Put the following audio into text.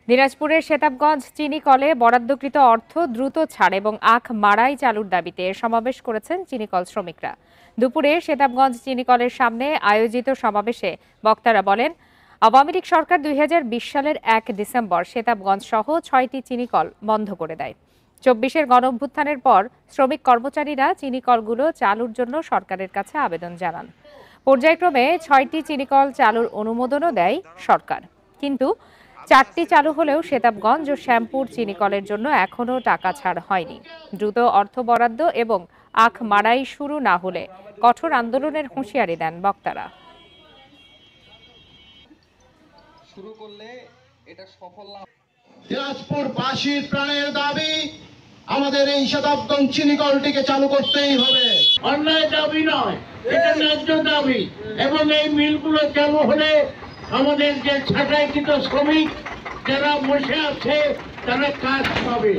দিনাজপুরের সেতাবগঞ্জ চিনি কলে বরাদ্দকৃত অর্থ দ্রুত ছাড় এবং আখ মাড়াই চালুর দাবিতে সমাবেশ করেছেন চিনিকল শ্রমিকরা। দুপুরে সেতাবগঞ্জ চিনিকলের সামনে আয়োজিত সমাবেশে বক্তারা বলেন, আওয়ামী লীগ সরকার 2020 সালের 1 ডিসেম্বর সেতাবগঞ্জ সহ 6টি চিনিকল বন্ধ করে দেয়। 24-এর গণঅভ্যুত্থানের পর শ্রমিক কর্মচারীরা চিনিকলগুলো চালুর জন্য সরকারের কাছে আবেদন জানান। পর্যায়ক্রমে 6টি চিনিকল চালুর অনুমোদনও দেয় সরকার, কিন্তু 4টি চালু হলেও সেতাবগঞ্জ ও শ্যামপুর চিনিকলের জন্য এখনও টাকা ছাড় হয়নি। দ্রুত অর্থ বরাদ্দ এবং আখ মাড়াই শুরু না হলে কঠোর আন্দোলনের হুঁশিয়ারি দেন বক্তারা। দিনাজপুরবাসীর প্রাণের দাবি, আমাদের এই সেতাবগঞ্জ চিনিকলটিকে চালু করতেই হবে। অন্যায় দাবি নয়, এটা ন্যায্য দাবি। এবং এই মিলগুলো চালু হলে আমাদের যে ছাঁটাইকৃত শ্রমিক যারা বসে আছে তারা কাজ পাবে।